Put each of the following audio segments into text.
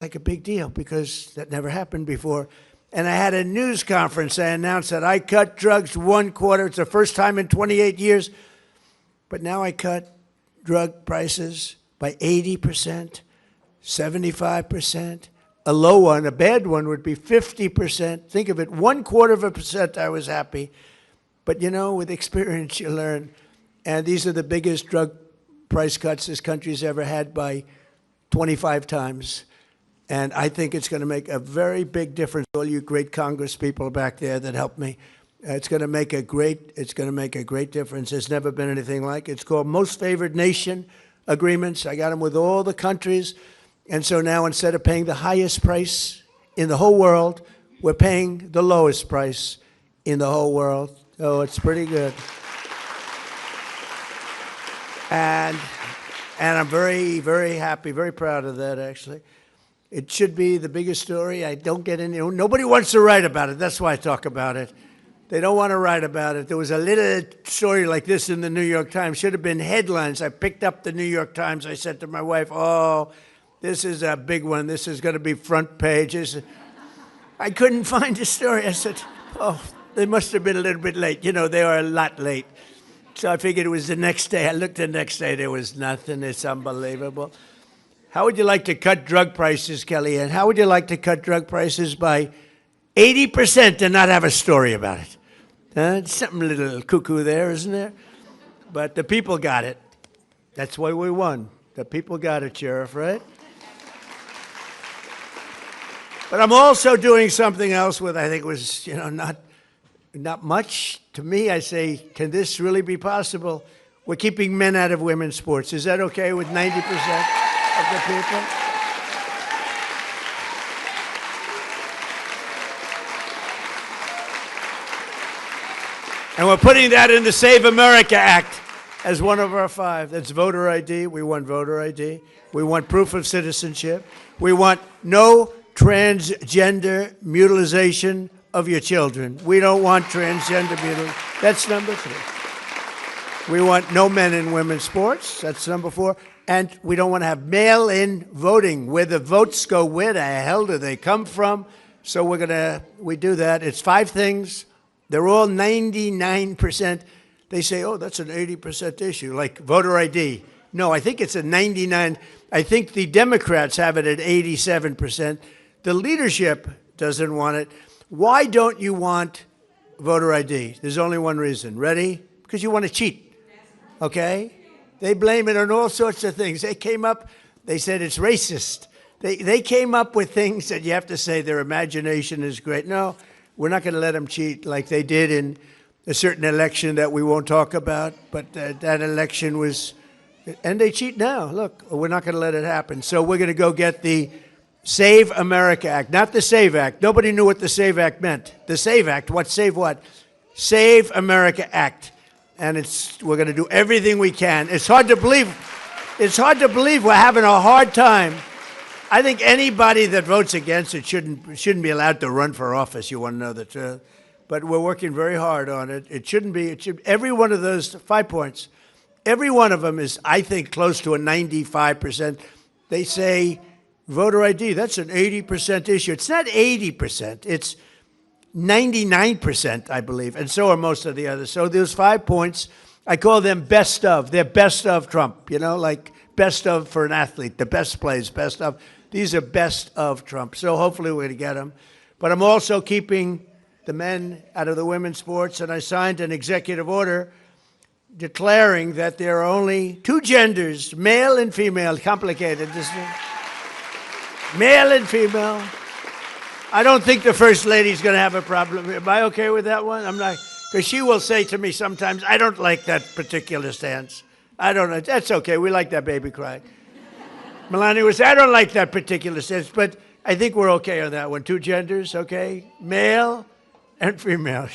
like a big deal because that never happened before. And I had a news conference. I announced that I cut drugs 1/4. It's the first time in 28 years. But now I cut drug prices by 80%, 75%. A low one, a bad one would be 50%. Think of it, 1/4%, I was happy. But you know, with experience, you learn. And these are the biggest drug price cuts this country's ever had by 25 times. And I think it's going to make a very big difference. All you great Congress people back there that helped me, it's going to make a great difference. There's never been anything like it. It's called Most Favored Nation agreements. I got them with all the countries. And so now instead of paying the highest price in the whole world, we're paying the lowest price in the whole world. So it's pretty good. And I'm very, very happy, very proud of that, actually. It should be the biggest story. I don't get any, nobody wants to write about it. That's why I talk about it. They don't want to write about it. There was a little story like this in the New York Times. Should have been headlines. I picked up the New York Times. I said to my wife, oh, this is a big one. This is going to be front pages. I couldn't find the story. I said, oh, they must have been a little bit late. You know, they are a lot late. So I figured it was the next day. I looked the next day. There was nothing. It's unbelievable. How would you like to cut drug prices, Kelly? And how would you like to cut drug prices by 80% and not have a story about it? Something a little cuckoo there, isn't there? But the people got it. That's why we won. The people got it, Sheriff, right? But I'm also doing something else with, I think was, not much. To me, I say, can this really be possible? We're keeping men out of women's sports. Is that okay with 90% of the people? And we're putting that in the Save America Act as one of our 5. That's voter ID. We want voter ID. We want proof of citizenship. We want no transgender mutilization of your children. We don't want transgender mutilation. That's number 3. We want no men in women's sports. That's number 4. And we don't want to have mail-in voting, where the votes go. Where the hell do they come from? So we do that. It's 5 things. They're all 99%. They say, oh, that's an 80% issue, like voter ID. No, I think it's a 99. I think the Democrats have it at 87%. The leadership doesn't want it. Why don't you want voter ID? There's only one reason. Ready? Because you want to cheat. Okay? They blame it on all sorts of things. They came up, they said it's racist. They came up with things that you have to say their imagination is great. No, we're not going to let them cheat like they did in a certain election that we won't talk about. But that election was, and they cheat now. Look, we're not going to let it happen. So we're going to go get the Save America Act, not the SAVE Act. Nobody knew what the SAVE Act meant. The SAVE Act, what save what? Save America Act. And we're going to do everything we can. It's hard to believe. It's hard to believe we're having a hard time. I think anybody that votes against it shouldn't be allowed to run for office. You want to know the truth. But we're working very hard on it. It shouldn't be. Every one of those 5 points, every one of them is, I think, close to a 95%. They say voter ID, that's an 80% issue. It's not 80%. It's 99%, I believe, and so are most of the others. So there's 5 points. I call them best of. They're best of Trump, like best of for an athlete. The best plays, best of. These are best of Trump. So hopefully we're going to get them. But I'm also keeping the men out of the women's sports, and I signed an executive order declaring that there are only 2 genders, male and female. Complicated, isn't it? Male and female. I don't think the First Lady's going to have a problem. Am I okay with that one? I'm not, because she will say to me sometimes, I don't like that particular stance. I don't know. That's okay. We like that baby cry. Melania would say, I don't like that particular stance, but I think we're okay on that one. 2 genders, okay? Male and female.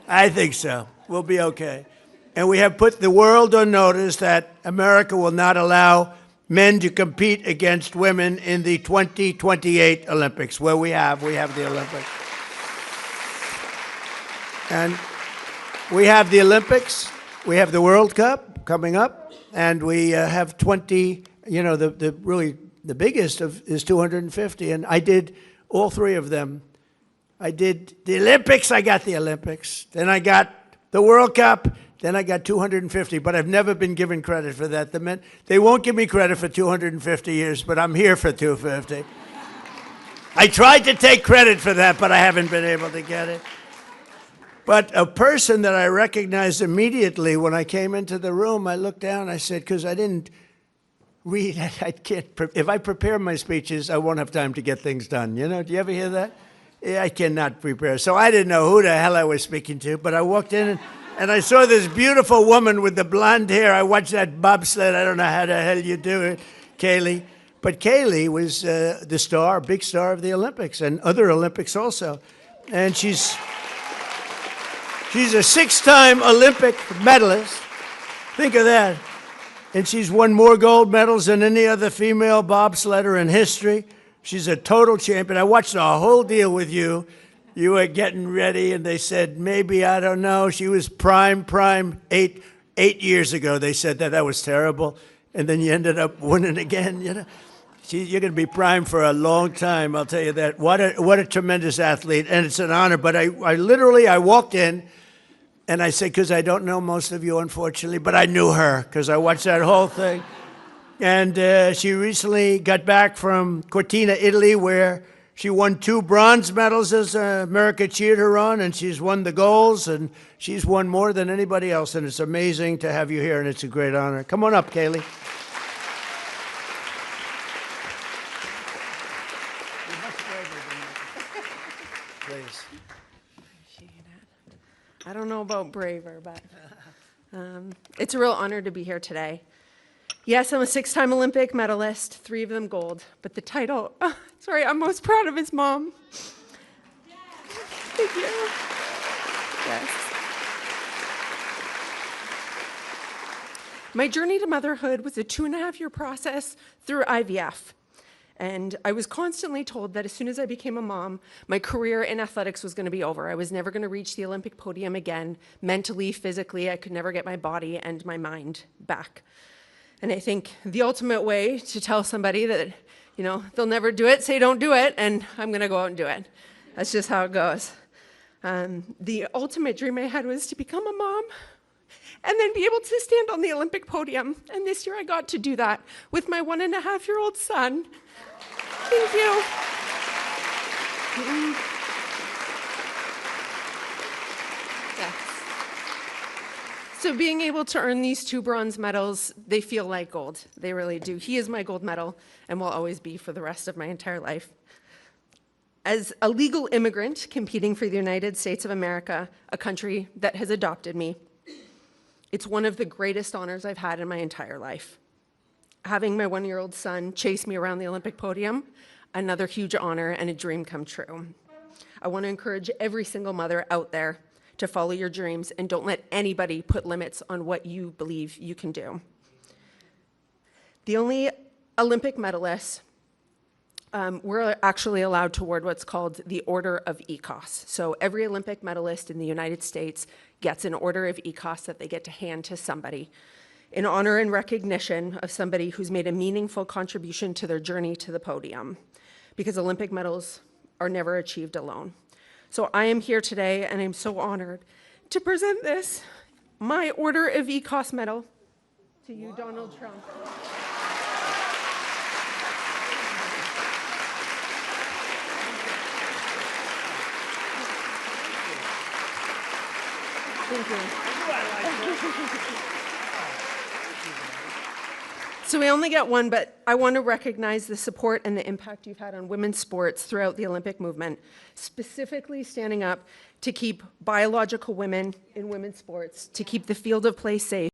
I think so. We'll be okay. And we have put the world on notice that America will not allow men to compete against women in the 2028 Olympics, where we have the Olympics. And we have the Olympics, we have the World Cup coming up, and we have 20, the really the biggest is 250, and I did all three of them. I did the Olympics, I got the Olympics. Then I got the World Cup, then I got 250, but I've never been given credit for that. They won't give me credit for 250 years, but I'm here for 250. I tried to take credit for that, but I haven't been able to get it. But a person that I recognized immediately when I came into the room, I looked down, I said, because I didn't read, I can't, if I prepare my speeches, I won't have time to get things done. You know, do you ever hear that? Yeah, I cannot prepare. So I didn't know who the hell I was speaking to, but I walked in and I saw this beautiful woman with the blonde hair. I watched that bobsled. I don't know how the hell you do it, Kaylee. But Kaylee was the star, big star of the Olympics and other Olympics also. And she's a six-time Olympic medalist. Think of that. And she's won more gold medals than any other female bobsledder in history. She's a total champion. I watched the whole deal with you. You were getting ready, and they said, maybe, I don't know. She was prime, 8 years ago. They said that was terrible. And then you ended up winning again, you know. You're going to be prime for a long time, I'll tell you that. What a tremendous athlete, and it's an honor. But I literally walked in, and I said, because I don't know most of you, unfortunately, but I knew her because I watched that whole thing. And she recently got back from Cortina, Italy, where she won 2 bronze medals as America cheered her on, and she's won the golds, and she's won more than anybody else. And it's amazing to have you here, and it's a great honor. Come on up, Kaylee. Please. I don't know about braver, but it's a real honor to be here today. Yes, I'm a 6-time Olympic medalist, 3 of them gold, but the title, I'm most proud of is mom. Thank you. Yes. My journey to motherhood was a 2.5-year process through IVF. And I was constantly told that as soon as I became a mom, my career in athletics was going to be over. I was never going to reach the Olympic podium again. Mentally, physically, I could never get my body and my mind back. And I think the ultimate way to tell somebody that, you know, they'll never do it, say don't do it, and I'm going to go out and do it. That's just how it goes. The ultimate dream I had was to become a mom and then be able to stand on the Olympic podium. And this year I got to do that with my 1.5-year-old son. Thank you. Yes. So being able to earn these 2 bronze medals, they feel like gold. They really do. He is my gold medal and will always be for the rest of my entire life. As a legal immigrant competing for the United States of America, a country that has adopted me, it's one of the greatest honors I've had in my entire life. Having my 1-year-old son chase me around the Olympic podium, another huge honor and a dream come true. I want to encourage every single mother out there to follow your dreams and don't let anybody put limits on what you believe you can do. The only Olympic medalists we're actually allowed to award what's called the Order of ECOS. So every Olympic medalist in the United States gets an Order of ECOS that they get to hand to somebody in honor and recognition of somebody who's made a meaningful contribution to their journey to the podium, because Olympic medals are never achieved alone. So I am here today, and I'm so honored to present this, my Order of ECOS medal, to you, Donald Trump. Thank you. So we only get one, but I want to recognize the support and the impact you've had on women's sports throughout the Olympic movement, specifically standing up to keep biological women in women's sports, to keep the field of play safe.